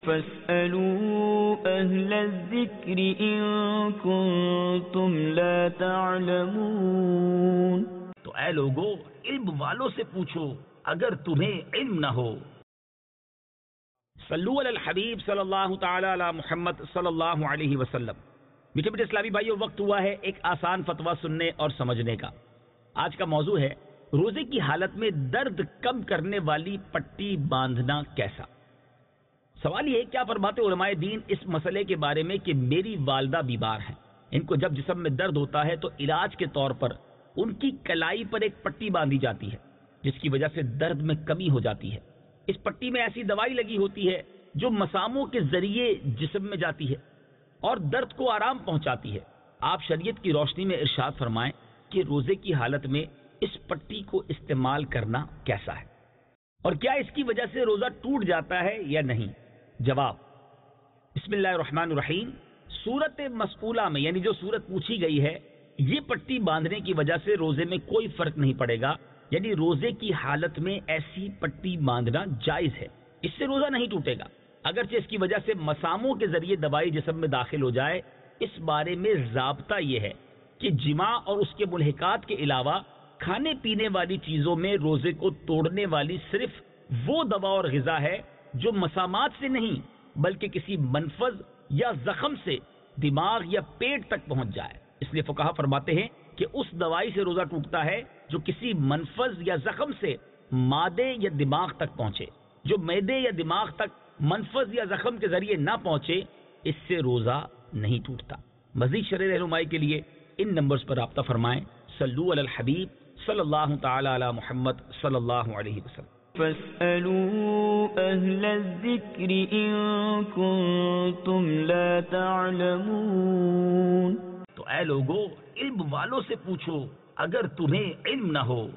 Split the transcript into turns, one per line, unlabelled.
فاسألوا أهل الذكر إن كنتم لا تعلمون.
تو اے لوگو علم والوں سے پوچھو اگر تمہیں علم نہ ہو. صلو علی الحبیب صلی اللہ تعالی علی محمد صلی اللہ علیہ وسلم. میٹھے میٹھے اسلامی بھائیو، وقت ہوا ہے ایک آسان فتویٰ سننے اور سمجھنے کا. آج کا موضوع ہے روزے کی حالت میں درد کم کرنے والی پٹی باندھنا کیسا. سوال یہ ہے، کیا فرماتے علماء دین اس مسئلے کے بارے میں کہ میری والدہ بیمار ہیں، ان کو جب جسم میں درد ہوتا ہے تو علاج کے طور پر ان کی کلائی پر ایک پٹی باندھی جاتی ہے جس کی وجہ سے درد میں کمی ہو جاتی ہے. اس پٹی میں ایسی دوائی لگی ہوتی ہے جو مساموں کے ذریعے جسم میں جاتی ہے اور درد کو آرام پہنچاتی ہے. آپ شریعت کی روشنی میں ارشاد فرمائیں کہ روزے کی حالت میں اس پٹی کو استعمال کرنا کیسا ہے اور کیا اس کی وجہ سے روزہ ٹوٹ جاتا ہے یا نہیں. جواب، بسم اللہ الرحمن الرحیم. سورت مسئولہ میں یعنی جو سورت پوچھی گئی ہے، یہ پٹی باندھنے کی وجہ سے روزے میں کوئی فرق نہیں پڑے گا. یعنی روزے کی حالت میں ایسی پٹی باندھنا جائز ہے، اس سے روزہ نہیں ٹوٹے گا اگرچہ اس کی وجہ سے مساموں کے ذریعے دوائی جسم میں داخل ہو جائے. اس بارے میں ضابطہ یہ ہے کہ جماع اور اس کے ملحقات کے علاوہ کھانے پینے والی چیزوں میں روزے کو توڑنے والی صرف وہ دوا اور غذا ہے جو مسامات سے نہیں بلکہ کسی منفذ یا زخم سے دماغ یا پیٹ تک پہنچ جائے. اس لیے فقہا فرماتے ہیں کہ اس دوائی سے روزہ ٹوٹتا ہے جو کسی منفذ یا زخم سے معدے یا دماغ تک پہنچے. جو معدے یا دماغ تک منفذ یا زخم کے ذریعے نہ پہنچے اس سے روزہ نہیں ٹوٹتا. مزید شرح رہنمائی کے لیے ان نمبرز پر رابطہ فرمائیں. صلو علی الحبیب صلی اللہ تعالی علی محمد صلی اللہ علیہ وسلم.
فاسألوا أهل الذكر إن كنتم لا تعلمون.
تو اے لوگو علم والوں سے پوچھو اگر تمہیں علم نہ ہو.